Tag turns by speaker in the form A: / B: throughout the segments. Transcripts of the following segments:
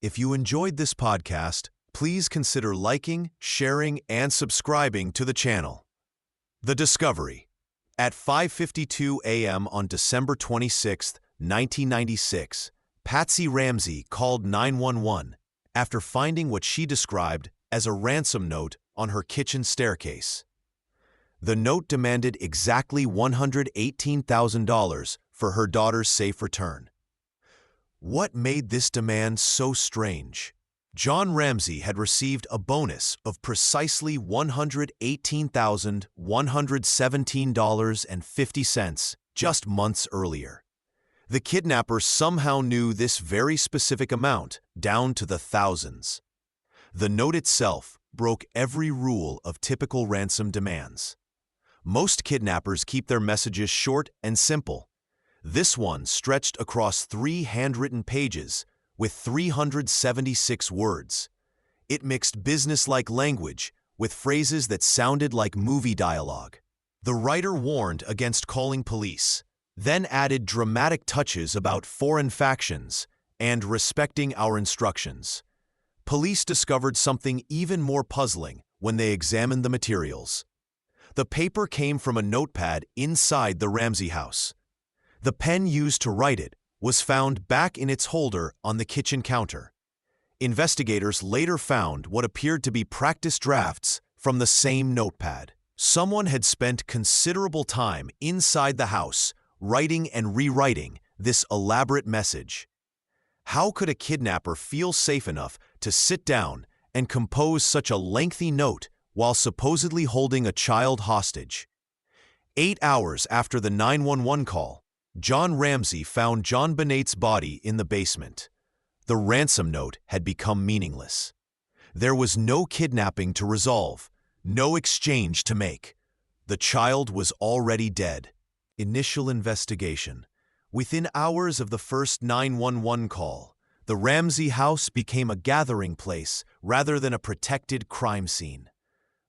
A: If you enjoyed this podcast, please consider liking, sharing, and subscribing to the channel. The Discovery. At 5:52 a.m. on December 26, 1996, Patsy Ramsey called 911 after finding what she described as a ransom note on her kitchen staircase. The note demanded exactly $118,000 for her daughter's safe return. What made this demand so strange? John Ramsey had received a bonus of precisely $118,117.50 just months earlier. The kidnapper somehow knew this very specific amount, down to the thousands. The note itself broke every rule of typical ransom demands. Most kidnappers keep their messages short and simple. This one stretched across 3 handwritten pages with 376 words. It mixed business-like language with phrases that sounded like movie dialogue. The writer warned against calling police, then added dramatic touches about foreign factions and respecting our instructions. Police discovered something even more puzzling when they examined the materials. The paper came from a notepad inside the Ramsey house. The pen used to write it was found back in its holder on the kitchen counter. Investigators later found what appeared to be practice drafts from the same notepad. Someone had spent considerable time inside the house writing and rewriting this elaborate message. How could a kidnapper feel safe enough to sit down and compose such a lengthy note while supposedly holding a child hostage? 8 hours after the 911 call, John Ramsey found JonBenét's body in the basement. The ransom note had become meaningless. There was no kidnapping to resolve, no exchange to make. The child was already dead. Initial investigation. Within hours of the first 911 call, the Ramsey house became a gathering place rather than a protected crime scene.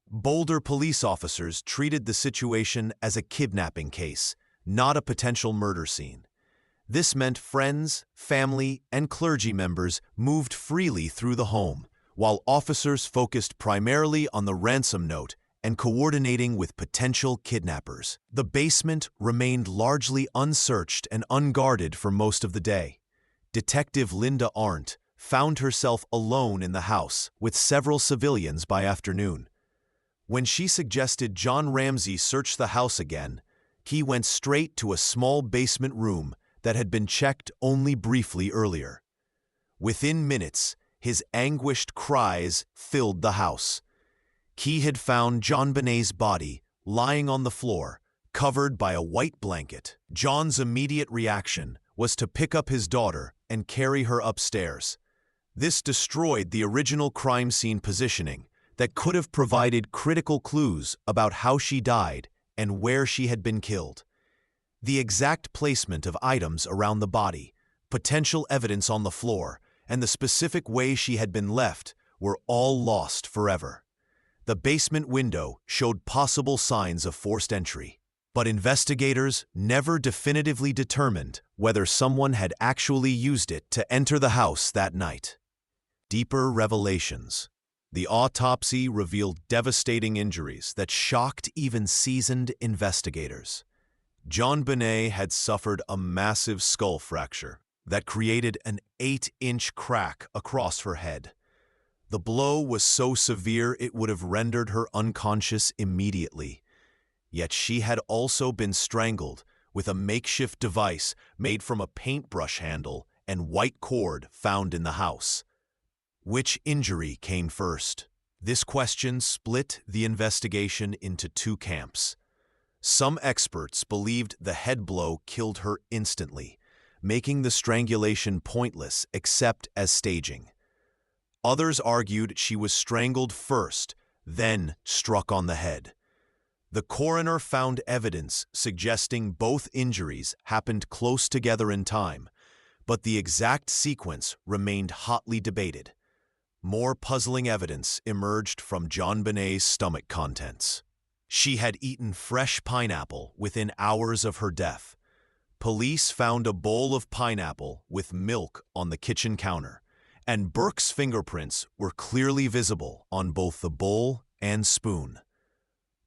A: Bolder police officers treated the situation as a kidnapping case, not a potential murder scene. This meant friends, family, and clergy members moved freely through the home, while officers focused primarily on the ransom note and coordinating with potential kidnappers. The basement remained largely unsearched and unguarded for most of the day. Detective Linda Arndt found herself alone in the house with several civilians by afternoon. When she suggested John Ramsey search the house again, he went straight to a small basement room that had been checked only briefly earlier. Within minutes, his anguished cries filled the house. He had found JonBenét's body lying on the floor, covered by a white blanket. John's immediate reaction was to pick up his daughter and carry her upstairs. This destroyed the original crime scene positioning that could have provided critical clues about how she died and where she had been killed. The exact placement of items around the body, potential evidence on the floor, and the specific way she had been left were all lost forever. The basement window showed possible signs of forced entry, but investigators never definitively determined whether someone had actually used it to enter the house that night. Deeper revelations. The autopsy revealed devastating injuries that shocked even seasoned investigators. JonBenét had suffered a massive skull fracture that created an 8-inch crack across her head. The blow was so severe it would have rendered her unconscious immediately. Yet she had also been strangled with a makeshift device made from a paintbrush handle and white cord found in the house. Which injury came first? This question split the investigation into 2 camps. Some experts believed the head blow killed her instantly, making the strangulation pointless except as staging. Others argued she was strangled first, then struck on the head. The coroner found evidence suggesting both injuries happened close together in time, but the exact sequence remained hotly debated. More puzzling evidence emerged from JonBenét's stomach contents. She had eaten fresh pineapple within hours of her death. Police found a bowl of pineapple with milk on the kitchen counter, and Burke's fingerprints were clearly visible on both the bowl and spoon.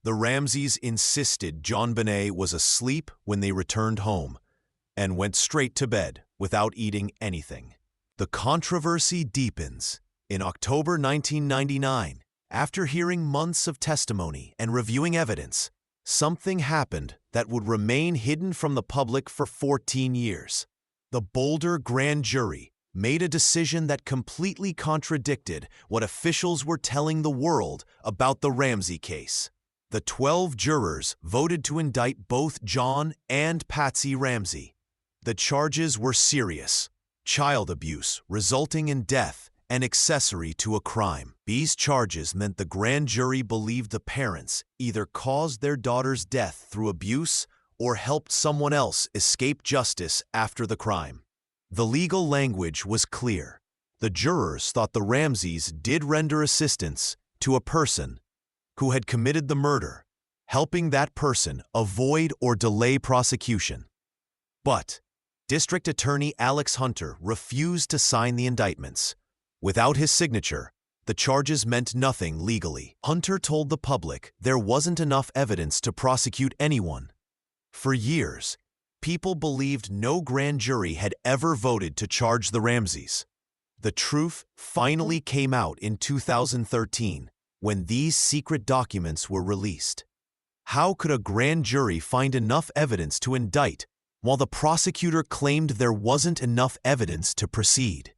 A: The Ramseys insisted JonBenét was asleep when they returned home and went straight to bed without eating anything. The controversy deepens. In October 1999, after hearing months of testimony and reviewing evidence, something happened that would remain hidden from the public for 14 years. The Boulder grand jury made a decision that completely contradicted what officials were telling the world about the Ramsey case. The 12 jurors voted to indict both John and Patsy Ramsey. The charges were serious: child abuse resulting in death and accessory to a crime. These charges meant the grand jury believed the parents either caused their daughter's death through abuse or helped someone else escape justice after the crime. The legal language was clear. The jurors thought the Ramseys did render assistance to a person who had committed the murder, helping that person avoid or delay prosecution. But District Attorney Alex Hunter refused to sign the indictments. Without his signature, the charges meant nothing legally. Hunter told the public there wasn't enough evidence to prosecute anyone. For years, people believed no grand jury had ever voted to charge the Ramseys. The truth finally came out in 2013 when these secret documents were released. How could a grand jury find enough evidence to indict while the prosecutor claimed there wasn't enough evidence to proceed?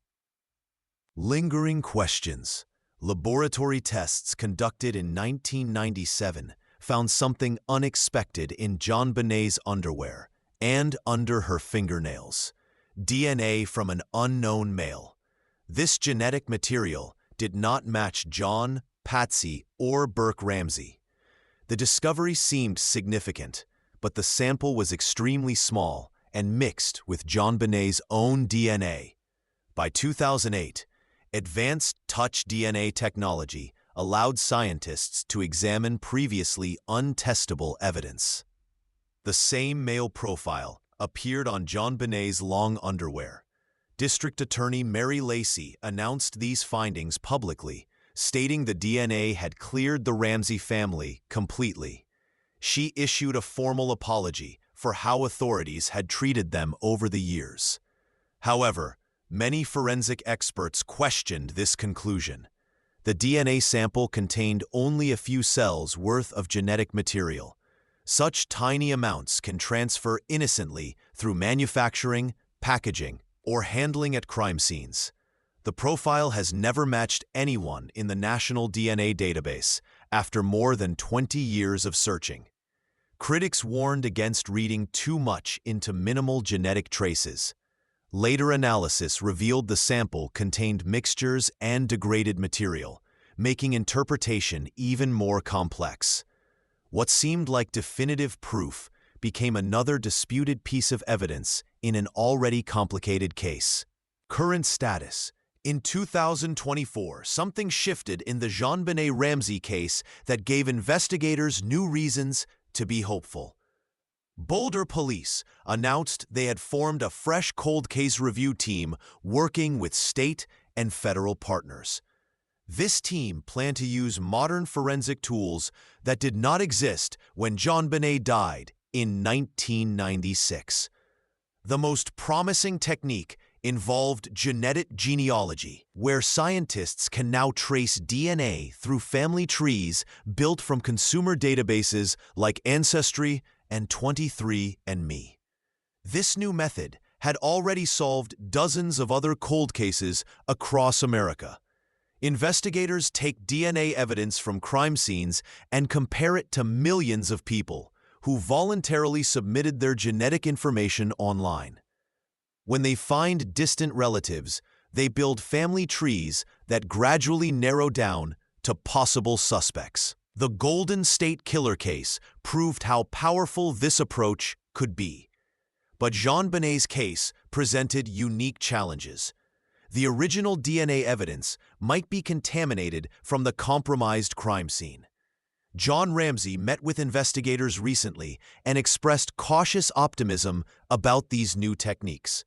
A: Lingering questions. Laboratory tests conducted in 1997 found something unexpected in JonBenét's underwear and under her fingernails: DNA from an unknown male. This genetic material did not match John, Patsy, or Burke Ramsey. The discovery seemed significant, but the sample was extremely small and mixed with JonBenét's own DNA. By 2008, advanced touch DNA technology allowed scientists to examine previously untestable evidence. The same male profile appeared on JonBenét's long underwear. District Attorney Mary Lacey announced these findings publicly, stating the DNA had cleared the Ramsey family completely. She issued a formal apology for how authorities had treated them over the years. However, many forensic experts questioned this conclusion. The DNA sample contained only a few cells worth of genetic material. Such tiny amounts can transfer innocently through manufacturing, packaging, or handling at crime scenes. The profile has never matched anyone in the National DNA Database after more than 20 years of searching. Critics warned against reading too much into minimal genetic traces. Later analysis revealed the sample contained mixtures and degraded material, making interpretation even more complex. What seemed like definitive proof became another disputed piece of evidence in an already complicated case. Current status. In 2024, something shifted in the JonBenét Ramsey case that gave investigators new reasons to be hopeful. Boulder police announced they had formed a fresh cold case review team working with state and federal partners. This team planned to use modern forensic tools that did not exist when JonBenét died in 1996. The most promising technique involved genetic genealogy, where scientists can now trace DNA through family trees built from consumer databases like Ancestry and 23andMe. This new method had already solved dozens of other cold cases across America. Investigators take DNA evidence from crime scenes and compare it to millions of people who voluntarily submitted their genetic information online. When they find distant relatives, they build family trees that gradually narrow down to possible suspects. The Golden State Killer case proved how powerful this approach could be. But JonBenét's case presented unique challenges. The original DNA evidence might be contaminated from the compromised crime scene. John Ramsey met with investigators recently and expressed cautious optimism about these new techniques.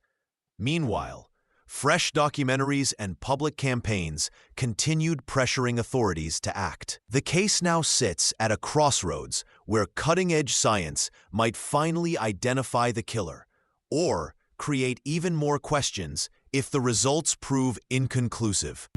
A: Meanwhile, fresh documentaries and public campaigns continued pressuring authorities to act. The case now sits at a crossroads where cutting-edge science might finally identify the killer, or create even more questions if the results prove inconclusive.